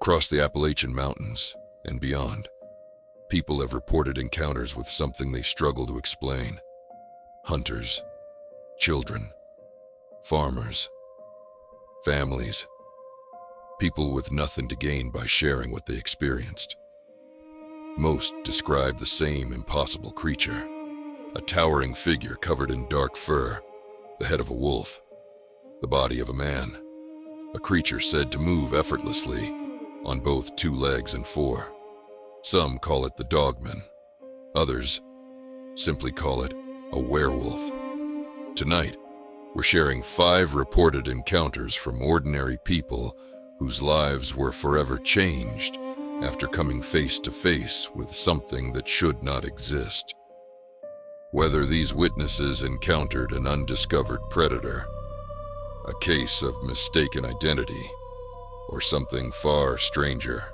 Across the Appalachian Mountains and beyond, people have reported encounters with something they struggle to explain. Hunters, children, farmers, families, people with nothing to gain by sharing what they experienced. Most describe the same impossible creature, a towering figure covered in dark fur, the head of a wolf, the body of a man, a creature said to move effortlessly on both 2 legs and 4. Some call it the Dogman. Others simply call it a werewolf. Tonight, we're sharing 5 reported encounters from ordinary people whose lives were forever changed after coming face to face with something that should not exist. Whether these witnesses encountered an undiscovered predator, a case of mistaken identity, or something far stranger,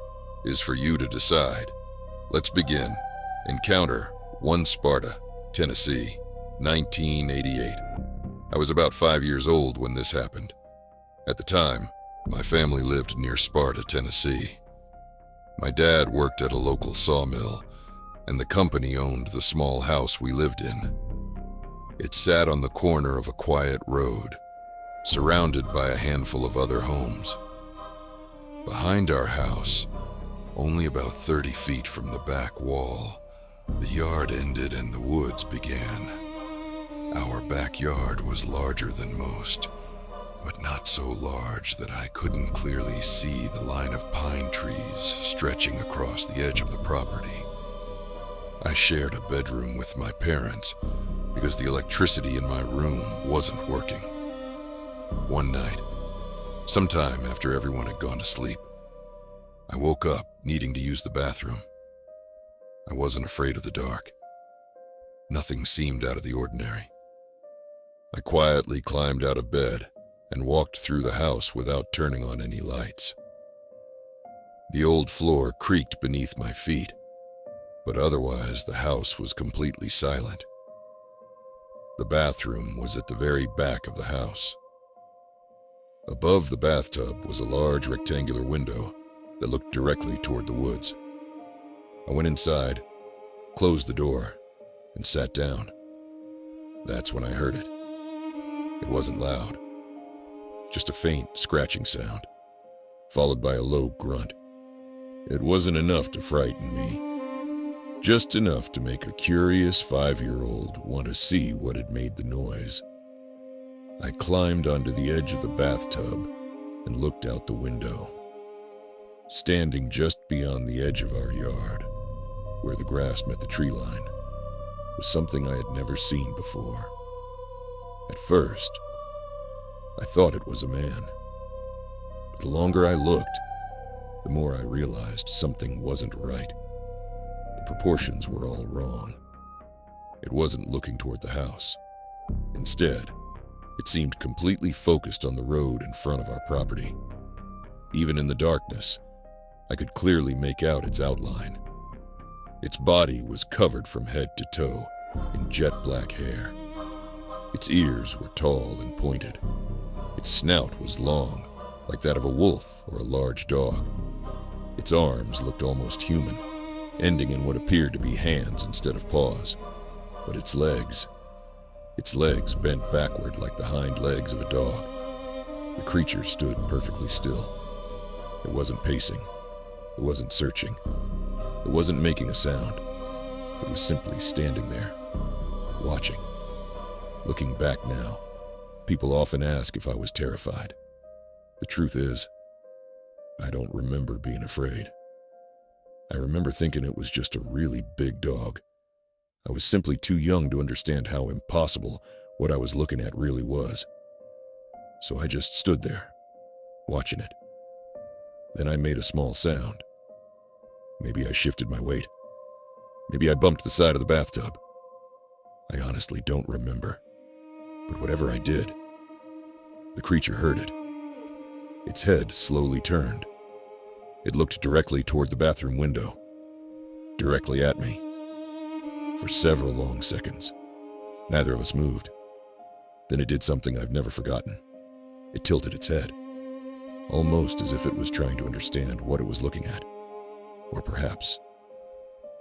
is for you to decide. Let's begin. Encounter 1 Sparta, Tennessee, 1988. I was about 5 years old when this happened. At the time, my family lived near Sparta, Tennessee. My dad worked at a local sawmill, and the company owned the small house we lived in. It sat on the corner of a quiet road, surrounded by a handful of other homes. Behind our house, only about 30 feet from the back wall, the yard ended and the woods began. Our backyard was larger than most, but not so large that I couldn't clearly see the line of pine trees stretching across the edge of the property. I shared a bedroom with my parents because the electricity in my room wasn't working. One night, sometime after everyone had gone to sleep, I woke up needing to use the bathroom. I wasn't afraid of the dark. Nothing seemed out of the ordinary. I quietly climbed out of bed and walked through the house without turning on any lights. The old floor creaked beneath my feet, but otherwise the house was completely silent. The bathroom was at the very back of the house. Above the bathtub was a large rectangular window that looked directly toward the woods. I went inside, closed the door, and sat down. That's when I heard it. It wasn't loud, just a faint scratching sound, followed by a low grunt. It wasn't enough to frighten me, just enough to make a curious 5-year-old want to see what had made the noise. I climbed onto the edge of the bathtub and looked out the window. Standing just beyond the edge of our yard, where the grass met the tree line, was something I had never seen before. At first, I thought it was a man. But the longer I looked, the more I realized something wasn't right. The proportions were all wrong. It wasn't looking toward the house. Instead, it seemed completely focused on the road in front of our property. Even in the darkness, I could clearly make out its outline. Its body was covered from head to toe in jet black hair. Its ears were tall and pointed. Its snout was long, like that of a wolf or a large dog. Its arms looked almost human, ending in what appeared to be hands instead of paws. But its legs bent backward like the hind legs of a dog. The creature stood perfectly still. It wasn't pacing. It wasn't searching. It wasn't making a sound. It was simply standing there, watching. Looking back now, people often ask if I was terrified. The truth is, I don't remember being afraid. I remember thinking it was just a really big dog. I was simply too young to understand how impossible what I was looking at really was. So I just stood there, watching it. Then I made a small sound. Maybe I shifted my weight. Maybe I bumped the side of the bathtub. I honestly don't remember. But whatever I did, the creature heard it. Its head slowly turned. It looked directly toward the bathroom window, directly at me. For several long seconds, neither of us moved. Then it did something I've never forgotten. It tilted its head, almost as if it was trying to understand what it was looking at, or perhaps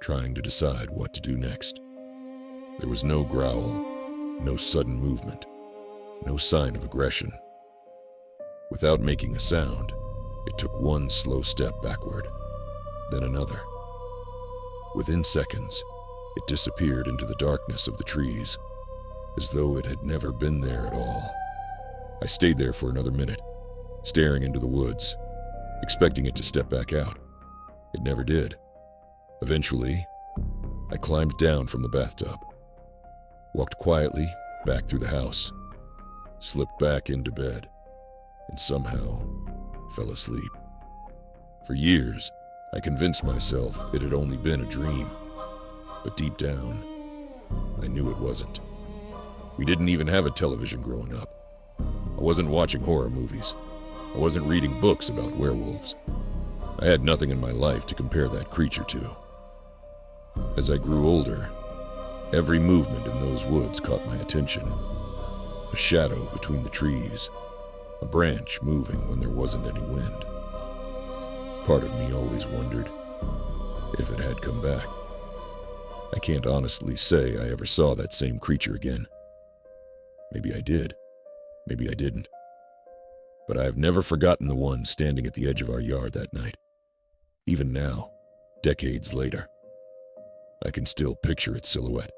trying to decide what to do next. There was no growl, no sudden movement, no sign of aggression. Without making a sound, it took one slow step backward, then another. Within seconds, it disappeared into the darkness of the trees, as though it had never been there at all. I stayed there for another minute, staring into the woods, expecting it to step back out. It never did. Eventually, I climbed down from the bathtub, walked quietly back through the house, slipped back into bed, and somehow fell asleep. For years, I convinced myself it had only been a dream, but deep down, I knew it wasn't. We didn't even have a television growing up. I wasn't watching horror movies. I wasn't reading books about werewolves. I had nothing in my life to compare that creature to. As I grew older, every movement in those woods caught my attention. A shadow between the trees, a branch moving when there wasn't any wind. Part of me always wondered if it had come back. I can't honestly say I ever saw that same creature again. Maybe I did, maybe I didn't. But I have never forgotten the one standing at the edge of our yard that night. Even now, decades later, I can still picture its silhouette,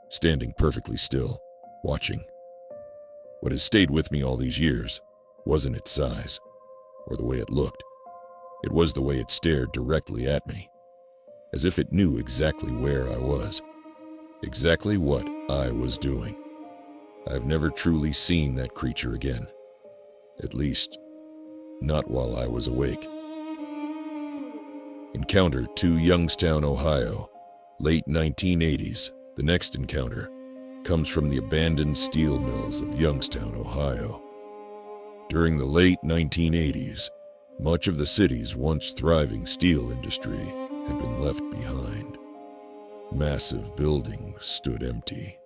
standing perfectly still, watching. What has stayed with me all these years wasn't its size, or the way it looked. It was the way it stared directly at me, as if it knew exactly where I was, exactly what I was doing. I've never truly seen that creature again, at least, not while I was awake. Encounter 2, Youngstown, Ohio, late 1980s. The next encounter comes from the abandoned steel mills of Youngstown, Ohio. During the late 1980s, much of the city's once thriving steel industry had been left behind. Massive buildings stood empty.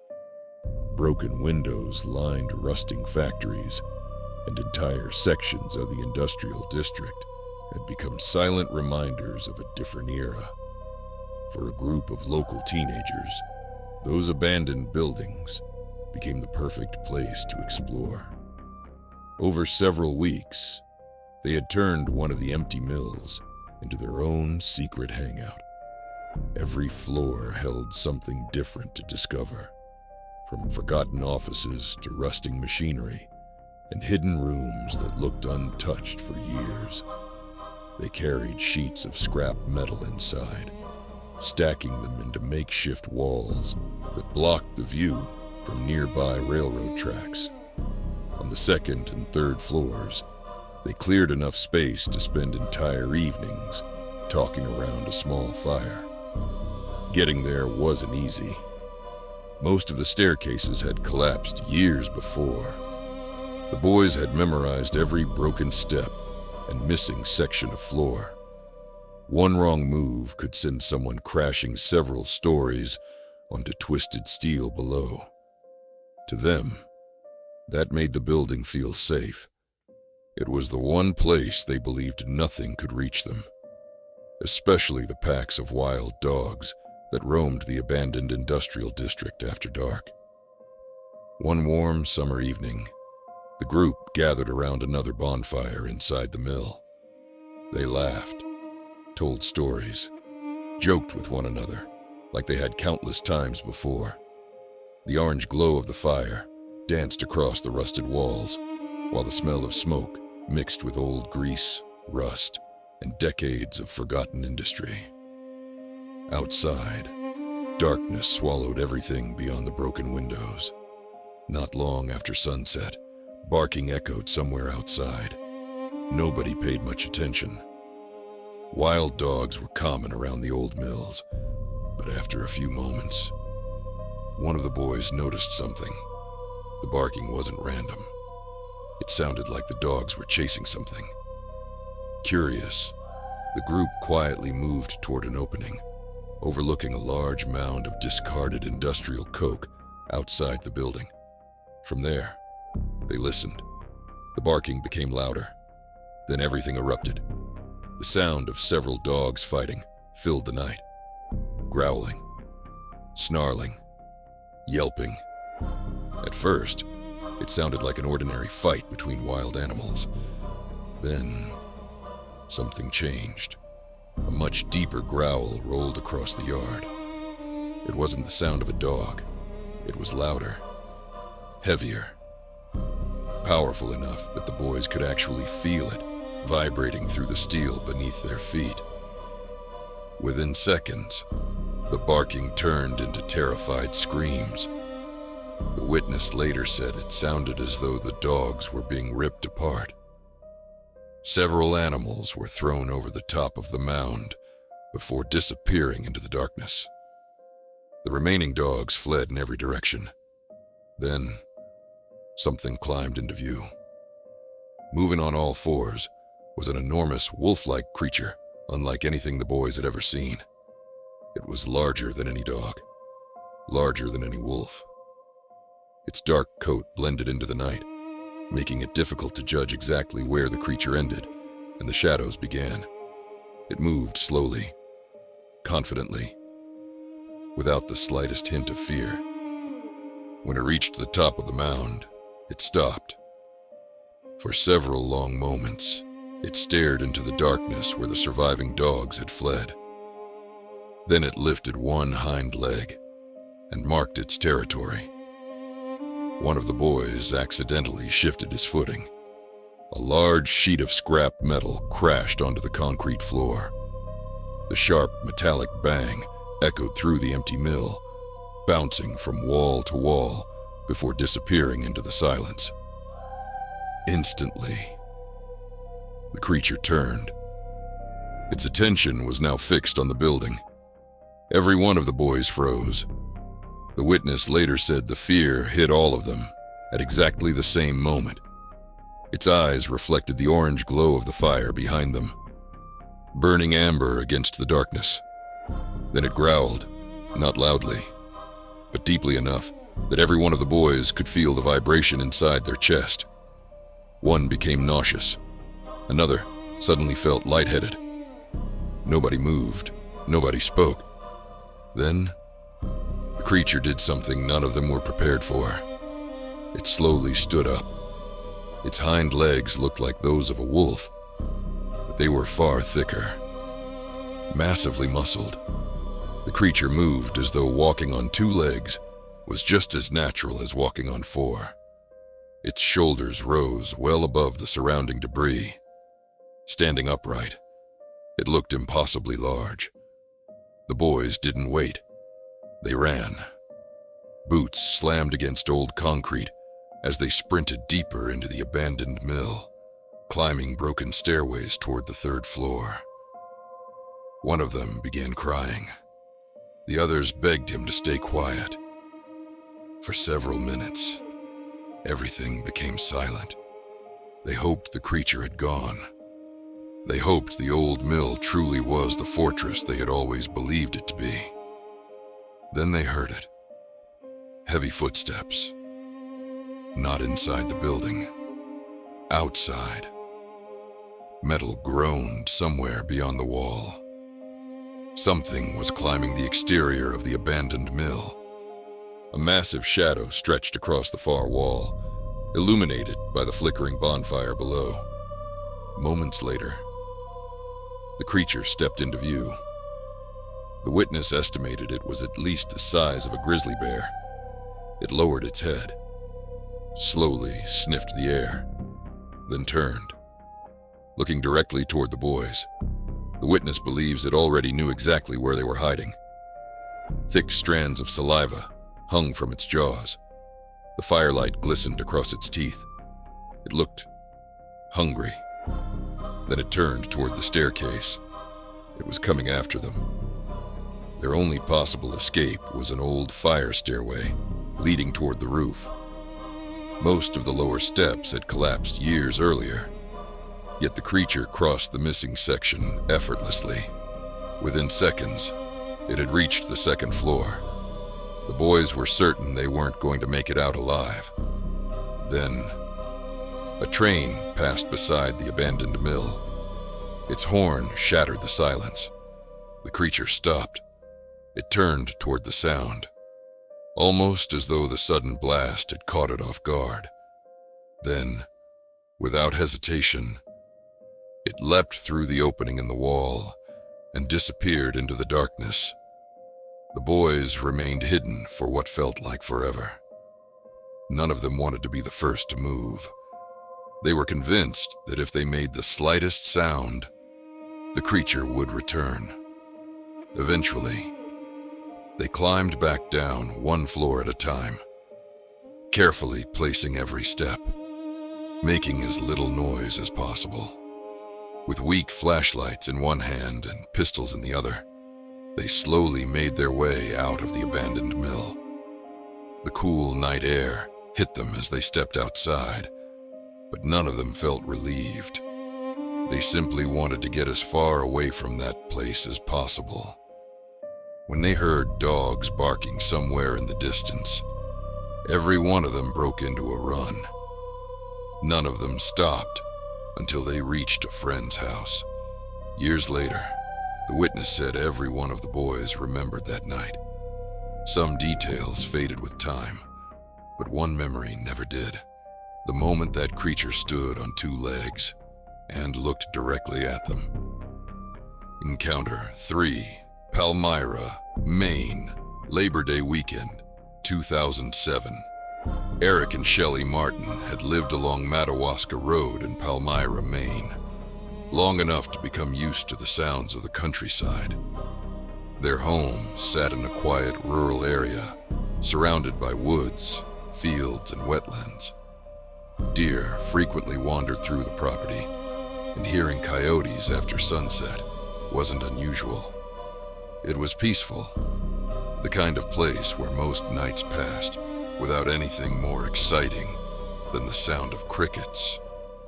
Broken windows lined rusting factories, and entire sections of the industrial district had become silent reminders of a different era. For a group of local teenagers, those abandoned buildings became the perfect place to explore. Over several weeks, they had turned one of the empty mills into their own secret hangout. Every floor held something different to discover, from forgotten offices to rusting machinery and hidden rooms that looked untouched for years. They carried sheets of scrap metal inside, stacking them into makeshift walls that blocked the view from nearby railroad tracks. On the second and third floors, they cleared enough space to spend entire evenings talking around a small fire. Getting there wasn't easy. Most of the staircases had collapsed years before. The boys had memorized every broken step and missing section of floor. One wrong move could send someone crashing several stories onto twisted steel below. To them, that made the building feel safe. It was the one place they believed nothing could reach them, especially the packs of wild dogs that roamed the abandoned industrial district after dark. One warm summer evening, the group gathered around another bonfire inside the mill. They laughed, told stories, joked with one another like they had countless times before. The orange glow of the fire danced across the rusted walls, while the smell of smoke mixed with old grease, rust, and decades of forgotten industry. Outside, darkness swallowed everything beyond the broken windows. Not long after sunset, barking echoed somewhere outside. Nobody paid much attention. Wild dogs were common around the old mills, but after a few moments, one of the boys noticed something. The barking wasn't random. It sounded like the dogs were chasing something. Curious, the group quietly moved toward an opening, overlooking a large mound of discarded industrial coke outside the building. From there, they listened. The barking became louder. Then everything erupted. The sound of several dogs fighting filled the night. Growling, snarling, yelping. At first, it sounded like an ordinary fight between wild animals. Then, something changed. A much deeper growl rolled across the yard. It wasn't the sound of a dog. It was louder, heavier, powerful enough that the boys could actually feel it vibrating through the steel beneath their feet. Within seconds, the barking turned into terrified screams. The witness later said it sounded as though the dogs were being ripped apart. Several animals were thrown over the top of the mound before disappearing into the darkness. The remaining dogs fled in every direction. Then, something climbed into view. Moving on all fours was an enormous wolf-like creature, unlike anything the boys had ever seen. It was larger than any dog, larger than any wolf. Its dark coat blended into the night, making it difficult to judge exactly where the creature ended and the shadows began. It moved slowly, confidently, without the slightest hint of fear. When it reached the top of the mound, it stopped. For several long moments, it stared into the darkness where the surviving dogs had fled. Then it lifted one hind leg and marked its territory. One of the boys accidentally shifted his footing. A large sheet of scrap metal crashed onto the concrete floor. The sharp metallic bang echoed through the empty mill, bouncing from wall to wall before disappearing into the silence. Instantly, the creature turned. Its attention was now fixed on the building. Every one of the boys froze. The witness later said the fear hit all of them at exactly the same moment. Its eyes reflected the orange glow of the fire behind them, burning amber against the darkness. Then it growled, not loudly, but deeply enough that every one of the boys could feel the vibration inside their chest. One became nauseous. Another suddenly felt lightheaded. Nobody moved. Nobody spoke. Then, the creature did something none of them were prepared for. It slowly stood up. Its hind legs looked like those of a wolf, but they were far thicker. Massively muscled, the creature moved as though walking on two legs was just as natural as walking on four. Its shoulders rose well above the surrounding debris. Standing upright, it looked impossibly large. The boys didn't wait. They ran. Boots slammed against old concrete as they sprinted deeper into the abandoned mill, climbing broken stairways toward the third floor. One of them began crying. The others begged him to stay quiet. For several minutes, everything became silent. They hoped the creature had gone. They hoped the old mill truly was the fortress they had always believed it to be. Then they heard it. Heavy footsteps. Not inside the building. Outside. Metal groaned somewhere beyond the wall. Something was climbing the exterior of the abandoned mill. A massive shadow stretched across the far wall, illuminated by the flickering bonfire below. Moments later, the creature stepped into view. The witness estimated it was at least the size of a grizzly bear. It lowered its head, slowly sniffed the air, then turned, looking directly toward the boys. The witness believes it already knew exactly where they were hiding. Thick strands of saliva hung from its jaws. The firelight glistened across its teeth. It looked hungry. Then it turned toward the staircase. It was coming after them. Their only possible escape was an old fire stairway leading toward the roof. Most of the lower steps had collapsed years earlier, yet the creature crossed the missing section effortlessly. Within seconds, it had reached the second floor. The boys were certain they weren't going to make it out alive. Then, A train passed beside the abandoned mill. Its horn shattered the silence. The creature stopped. It turned toward the sound, almost as though the sudden blast had caught it off guard. Then, without hesitation, it leapt through the opening in the wall and disappeared into the darkness. The boys remained hidden for what felt like forever. None of them wanted to be the first to move. They were convinced that if they made the slightest sound, the creature would return. Eventually, they climbed back down one floor at a time, carefully placing every step, making as little noise as possible. With weak flashlights in one hand and pistols in the other, they slowly made their way out of the abandoned mill. The cool night air hit them as they stepped outside, but none of them felt relieved. They simply wanted to get as far away from that place as possible. When they heard dogs barking somewhere in the distance, every one of them broke into a run. None of them stopped until they reached a friend's house. Years later, the witness said every one of the boys remembered that night. Some details faded with time, but one memory never did. The moment that creature stood on two legs and looked directly at them. Encounter 3, Palmyra, Maine, Labor Day weekend, 2007. Eric and Shelley Martin had lived along Madawaska Road in Palmyra, Maine, long enough to become used to the sounds of the countryside. Their home sat in a quiet rural area, surrounded by woods, fields, and wetlands. Deer frequently wandered through the property, and hearing coyotes after sunset wasn't unusual. It was peaceful, the kind of place where most nights passed without anything more exciting than the sound of crickets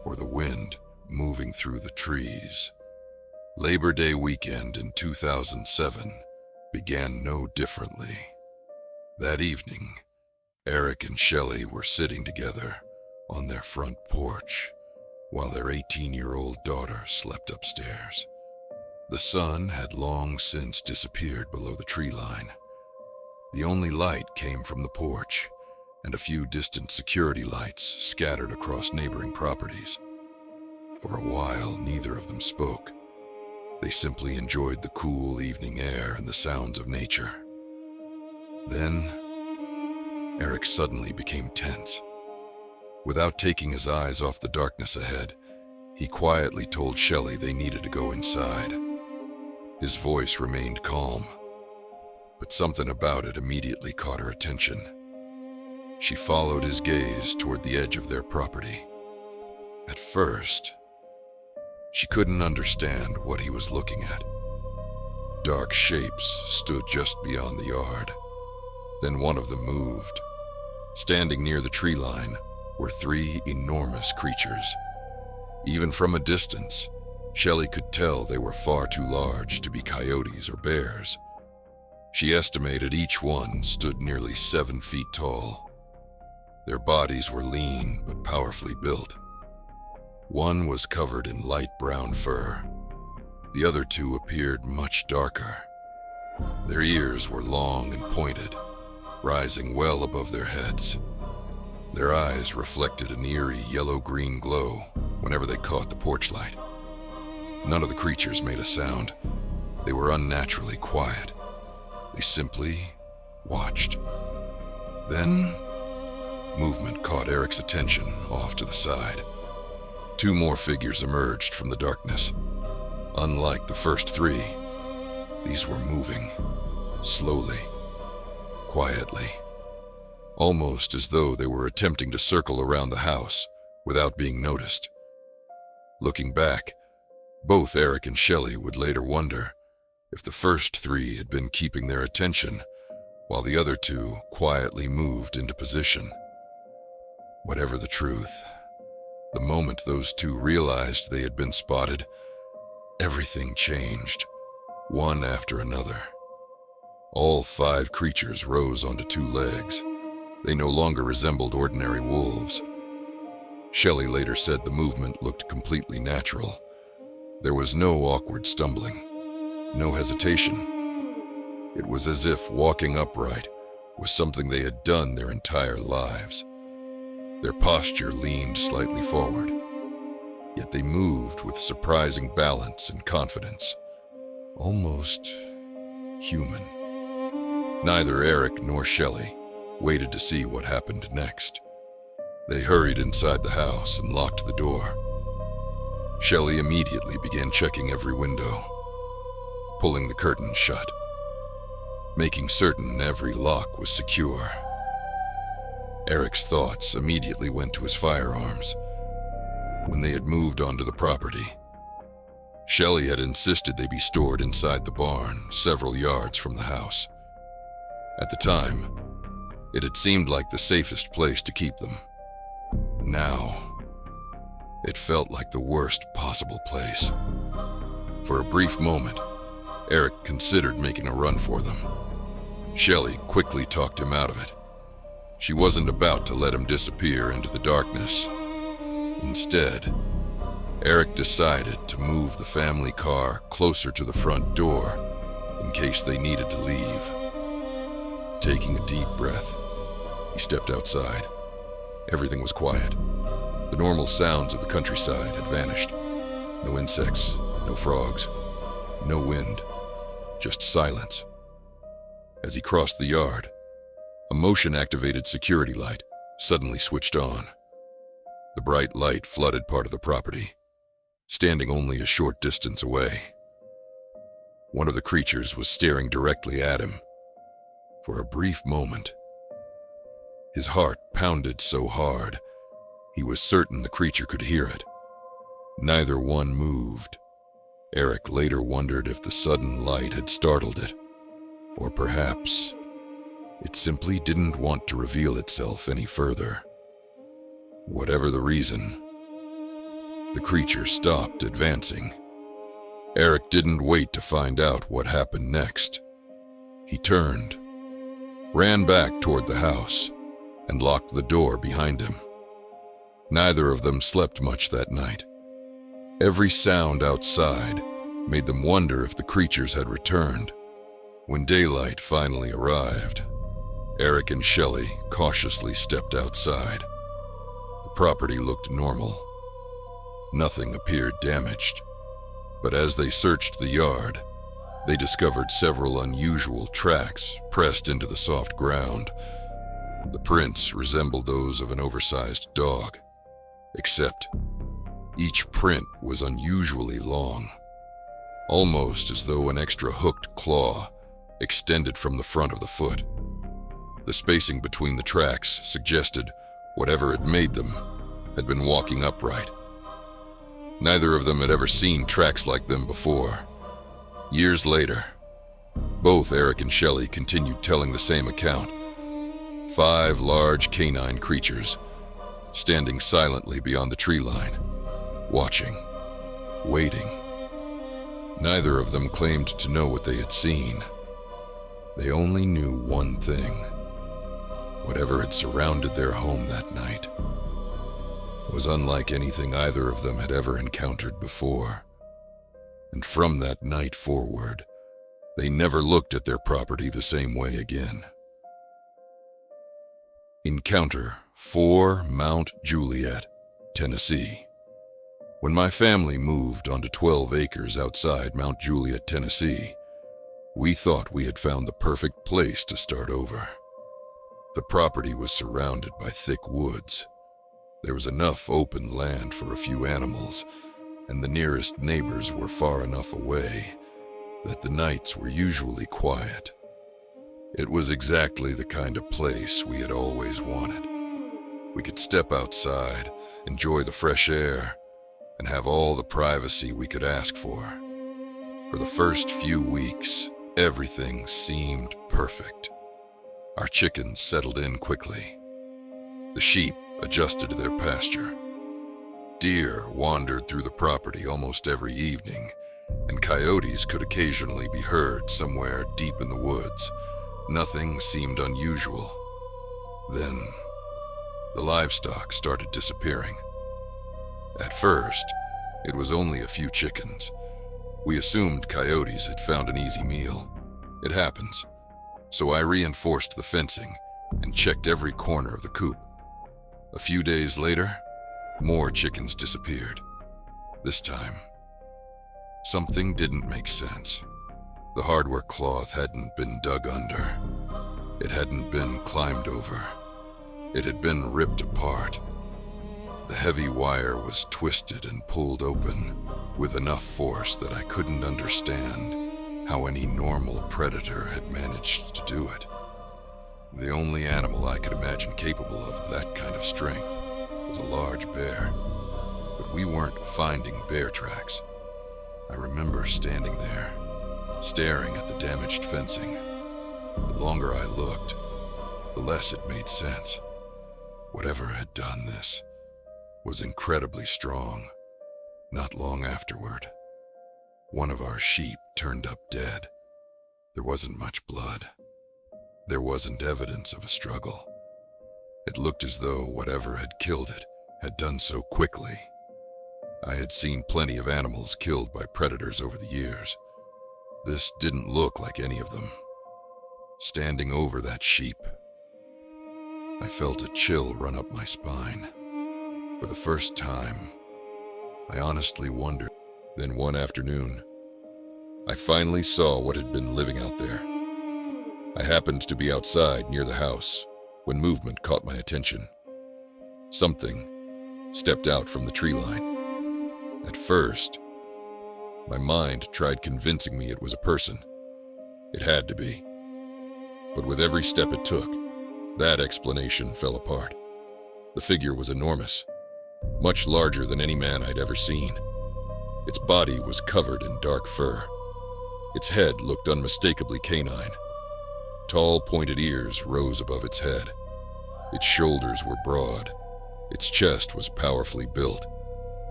or the wind moving through the trees. Labor Day weekend in 2007 began no differently. That evening, Eric and Shelley were sitting together on their front porch while their 18-year-old daughter slept upstairs. The sun had long since disappeared below the tree line. The only light came from the porch and a few distant security lights scattered across neighboring properties. For a while, neither of them spoke. They simply enjoyed the cool evening air and the sounds of nature. Then, Eric suddenly became tense. Without taking his eyes off the darkness ahead, he quietly told Shelley they needed to go inside. His voice remained calm, but something about it immediately caught her attention. She followed his gaze toward the edge of their property. At first, she couldn't understand what he was looking at. Dark shapes stood just beyond the yard. Then one of them moved. Standing near the tree line were 3 enormous creatures. Even from a distance, Shelley could tell they were far too large to be coyotes or bears. She estimated each one stood nearly 7 feet tall. Their bodies were lean but powerfully built. One was covered in light brown fur. The other 2 appeared much darker. Their ears were long and pointed, rising well above their heads. Their eyes reflected an eerie yellow-green glow whenever they caught the porch light. None of the creatures made a sound. They were unnaturally quiet. They simply watched. Then, movement caught Eric's attention off to the side. 2 more figures emerged from the darkness. Unlike the first 3, these were moving, slowly, quietly, almost as though they were attempting to circle around the house without being noticed. Looking back, both Eric and Shelley would later wonder if the first 3 had been keeping their attention while the other 2 quietly moved into position. Whatever the truth, the moment those 2 realized they had been spotted, everything changed, one after another. All 5 creatures rose onto 2 legs. They no longer resembled ordinary wolves. Shelley later said the movement looked completely natural. There was no awkward stumbling, no hesitation. It was as if walking upright was something they had done their entire lives. Their posture leaned slightly forward, yet they moved with surprising balance and confidence, almost human. Neither Eric nor Shelley waited to see what happened next. They hurried inside the house and locked the door. Shelley immediately began checking every window, pulling the curtains shut, making certain every lock was secure. Eric's thoughts immediately went to his firearms. When they had moved onto the property, Shelley had insisted they be stored inside the barn, several yards from the house. At the time, it had seemed like the safest place to keep them. Now, it felt like the worst possible place. For a brief moment, Eric considered making a run for them. Shelley quickly talked him out of it. She wasn't about to let him disappear into the darkness. Instead, Eric decided to move the family car closer to the front door in case they needed to leave. Taking a deep breath, he stepped outside. Everything was quiet. The normal sounds of the countryside had vanished. No insects, no frogs, no wind, just silence. As he crossed the yard, a motion-activated security light suddenly switched on. The bright light flooded part of the property, standing only a short distance away. One of the creatures was staring directly at him. For a brief moment, his heart pounded so hard, he was certain the creature could hear it. Neither one moved. Eric later wondered if the sudden light had startled it, or perhaps it simply didn't want to reveal itself any further. Whatever the reason, the creature stopped advancing. Eric didn't wait to find out what happened next. He turned, ran back toward the house, and locked the door behind him. Neither of them slept much that night. Every sound outside made them wonder if the creatures had returned. When daylight finally arrived, Eric and Shelley cautiously stepped outside. The property looked normal. Nothing appeared damaged, but as they searched the yard, they discovered several unusual tracks pressed into the soft ground. The prints resembled those of an oversized dog, except each print was unusually long, almost as though an extra hooked claw extended from the front of the foot. The spacing between the tracks suggested whatever had made them had been walking upright. Neither of them had ever seen tracks like them before. Years later, both Eric and Shelley continued telling the same account. 5 large canine creatures, standing silently beyond the tree line, watching, waiting. Neither of them claimed to know what they had seen. They only knew one thing. Whatever had surrounded their home that night was unlike anything either of them had ever encountered before. And from that night forward, they never looked at their property the same way again. Encounter 4 Mount Juliet, Tennessee. When my family moved onto 12 acres outside Mount Juliet, Tennessee, we thought we had found the perfect place to start over. The property was surrounded by thick woods. There was enough open land for a few animals, and the nearest neighbors were far enough away that the nights were usually quiet. It was exactly the kind of place we had always wanted. We could step outside, enjoy the fresh air, and have all the privacy we could ask for. For the first few weeks, everything seemed perfect. Our chickens settled in quickly. The sheep adjusted to their pasture. Deer wandered through the property almost every evening, and coyotes could occasionally be heard somewhere deep in the woods. Nothing seemed unusual. Then, the livestock started disappearing. At first, it was only a few chickens. We assumed coyotes had found an easy meal. It happens. So I reinforced the fencing and checked every corner of the coop. A few days later, more chickens disappeared. This time, something didn't make sense. The hardware cloth hadn't been dug under. It hadn't been climbed over. It had been ripped apart. The heavy wire was twisted and pulled open with enough force that I couldn't understand how any normal predator had managed to do it. The only animal I could imagine capable of that kind of strength was a large bear. But we weren't finding bear tracks. I remember standing there, staring at the damaged fencing. The longer I looked, the less it made sense. Whatever had done this was incredibly strong. Not long afterward, one of our sheep turned up dead. There wasn't much blood. There wasn't evidence of a struggle. It looked as though whatever had killed it had done so quickly. I had seen plenty of animals killed by predators over the years. This didn't look like any of them. Standing over that sheep, I felt a chill run up my spine. For the first time, I honestly wondered. Then one afternoon, I finally saw what had been living out there. I happened to be outside near the house when movement caught my attention. Something stepped out from the tree line. At first, my mind tried convincing me it was a person. It had to be. But with every step it took, that explanation fell apart. The figure was enormous, much larger than any man I'd ever seen. Its body was covered in dark fur. Its head looked unmistakably canine. Tall, pointed ears rose above its head. Its shoulders were broad. Its chest was powerfully built.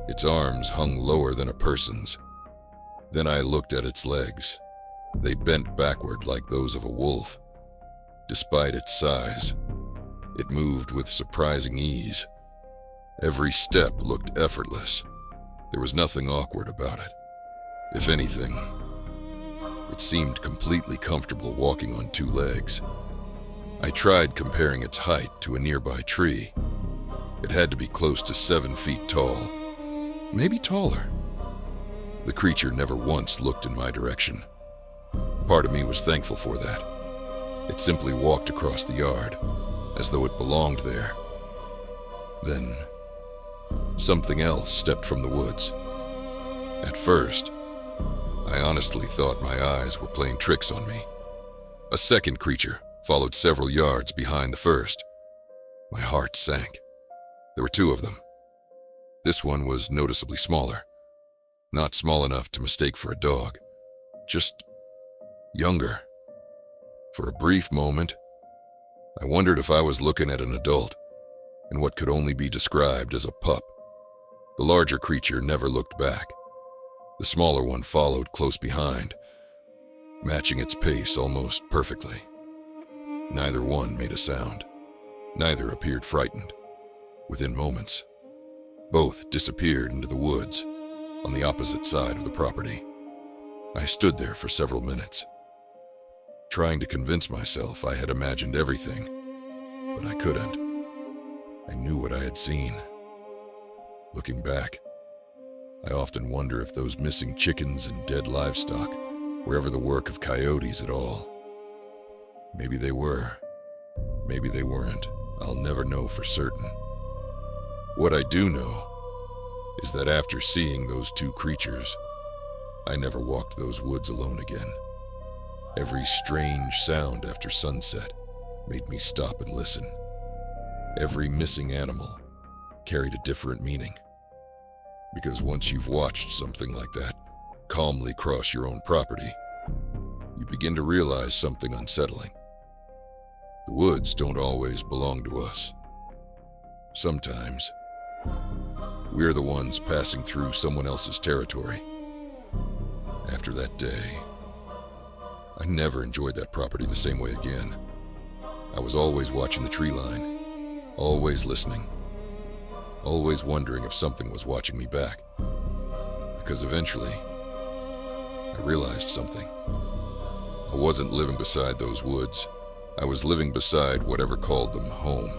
Its arms hung lower than a person's. Then I looked at its legs. They bent backward like those of a wolf. Despite its size, it moved with surprising ease. Every step looked effortless. There was nothing awkward about it. If anything, it seemed completely comfortable walking on two legs. I tried comparing its height to a nearby tree. It had to be close to 7 feet tall, maybe taller. The creature never once looked in my direction. Part of me was thankful for that. It simply walked across the yard, as though it belonged there. Then, something else stepped from the woods. At first, I honestly thought my eyes were playing tricks on me. A second creature followed several yards behind the first. My heart sank. There were two of them. This one was noticeably smaller. Not small enough to mistake for a dog. Just younger. For a brief moment, I wondered if I was looking at an adult, in what could only be described as a pup. The larger creature never looked back. The smaller one followed close behind, matching its pace almost perfectly. Neither one made a sound. Neither appeared frightened. Within moments, both disappeared into the woods on the opposite side of the property. I stood there for several minutes, trying to convince myself I had imagined everything, but I couldn't. I knew what I had seen. Looking back, I often wonder if those missing chickens and dead livestock were ever the work of coyotes at all. Maybe they were. Maybe they weren't. I'll never know for certain. What I do know is that after seeing those two creatures, I never walked those woods alone again. Every strange sound after sunset made me stop and listen. Every missing animal carried a different meaning. Because once you've watched something like that calmly cross your own property, you begin to realize something unsettling. The woods don't always belong to us. Sometimes, we're the ones passing through someone else's territory. After that day, I never enjoyed that property the same way again. I was always watching the tree line, always listening. always wondering if something was watching me back. Because eventually, I realized something. I wasn't living beside those woods. I was living beside whatever called them home.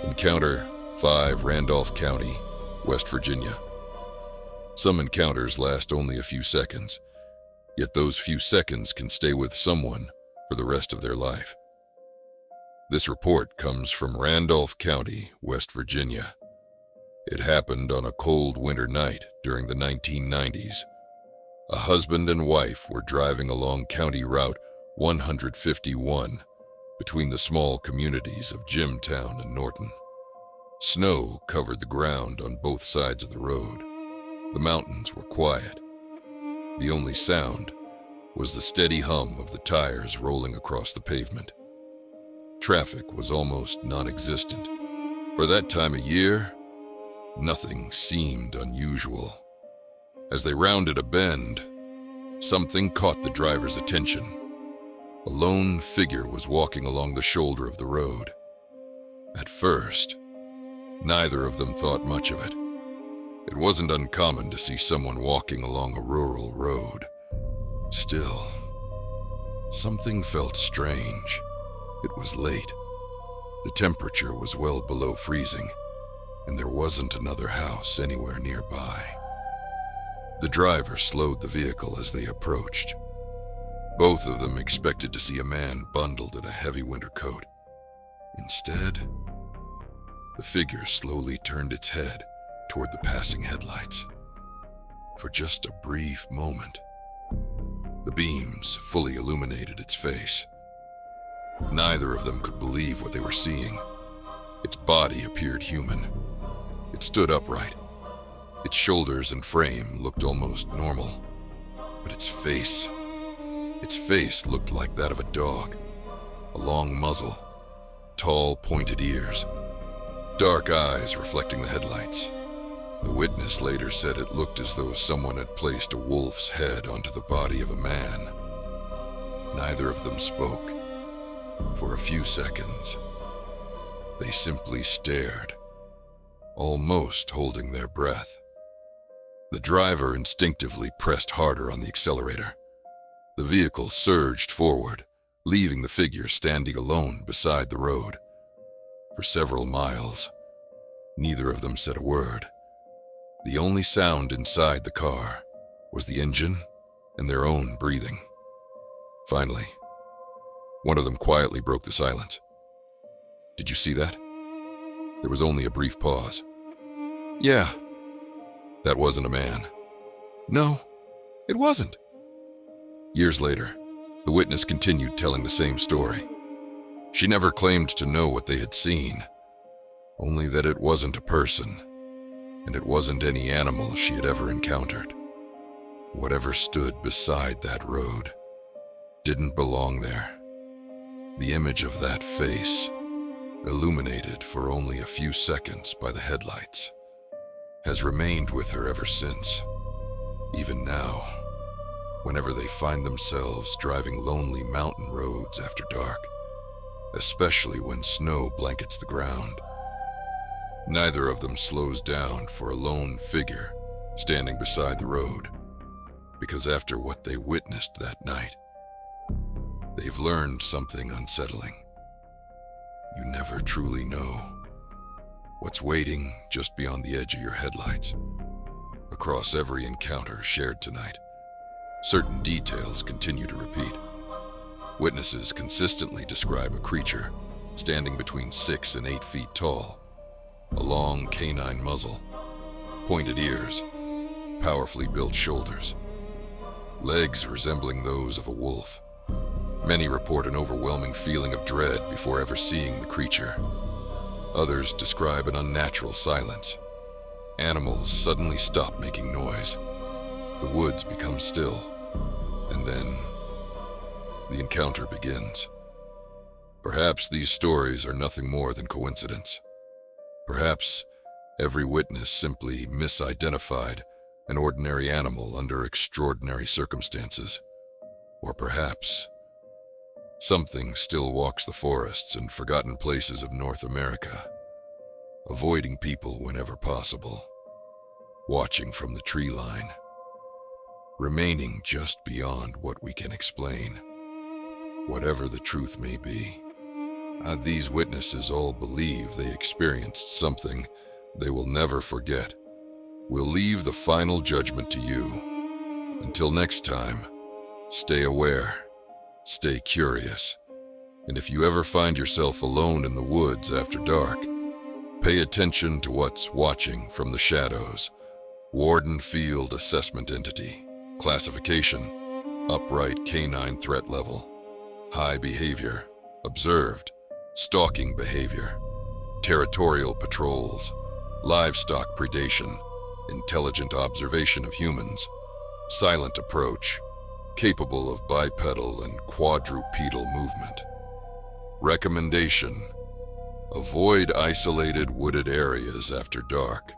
Encounter 5, Randolph County, West Virginia. Some encounters last only a few seconds, yet those few seconds can stay with someone for the rest of their life. This report comes from Randolph County, West Virginia. It happened on a cold winter night during the 1990s. A husband and wife were driving along County Route 151 between the small communities of Jimtown and Norton. Snow covered the ground on both sides of the road. The mountains were quiet. The only sound was the steady hum of the tires rolling across the pavement. Traffic was almost non-existent. For that time of year, nothing seemed unusual. As they rounded a bend, something caught the driver's attention. A lone figure was walking along the shoulder of the road. At first, neither of them thought much of it. It wasn't uncommon to see someone walking along a rural road. Still, something felt strange. It was late. The temperature was well below freezing, and there wasn't another house anywhere nearby. The driver slowed the vehicle as they approached. Both of them expected to see a man bundled in a heavy winter coat. Instead, the figure slowly turned its head toward the passing headlights. For just a brief moment, the beams fully illuminated its face. Neither of them could believe what they were seeing. Its body appeared human. It stood upright. Its shoulders and frame looked almost normal, but its face looked like that of a dog. A long muzzle, tall pointed ears, dark eyes reflecting the headlights. The witness later said it looked as though someone had placed a wolf's head onto the body of a man. Neither of them spoke. For a few seconds, they simply stared, almost holding their breath. The driver instinctively pressed harder on the accelerator. The vehicle surged forward, leaving the figure standing alone beside the road. For several miles, neither of them said a word. The only sound inside the car was the engine and their own breathing. Finally, one of them quietly broke the silence. "Did you see that?" There was only a brief pause. "Yeah." "That wasn't a man." "No, it wasn't." Years later, the witness continued telling the same story. She never claimed to know what they had seen, only that it wasn't a person, and it wasn't any animal she had ever encountered. Whatever stood beside that road didn't belong there. The image of that face, illuminated for only a few seconds by the headlights, has remained with her ever since. Even now, whenever they find themselves driving lonely mountain roads after dark, especially when snow blankets the ground, neither of them slows down for a lone figure standing beside the road, because after what they witnessed that night, they've learned something unsettling. You never truly know what's waiting just beyond the edge of your headlights. Across every encounter shared tonight, certain details continue to repeat. Witnesses consistently describe a creature standing between 6 and 8 feet tall, a long canine muzzle, pointed ears, powerfully built shoulders, legs resembling those of a wolf. Many report an overwhelming feeling of dread before ever seeing the creature. Others describe an unnatural silence. Animals suddenly stop making noise. The woods become still, and then the encounter begins. Perhaps these stories are nothing more than coincidence. Perhaps every witness simply misidentified an ordinary animal under extraordinary circumstances. Or perhaps something still walks the forests and forgotten places of North America, avoiding people whenever possible, watching from the tree line, remaining just beyond what we can explain, whatever the truth may be. These witnesses all believe they experienced something they will never forget. We'll leave the final judgment to you. Until next time, stay aware, stay curious, and if you ever find yourself alone in the woods after dark, pay attention to what's watching from the shadows. Warden Field Assessment Entity. Classification: upright canine threat level. High behavior. Observed. Stalking behavior. Territorial patrols. Livestock predation. Intelligent observation of humans. Silent approach. Capable of bipedal and quadrupedal movement. Recommendation: avoid isolated wooded areas after dark.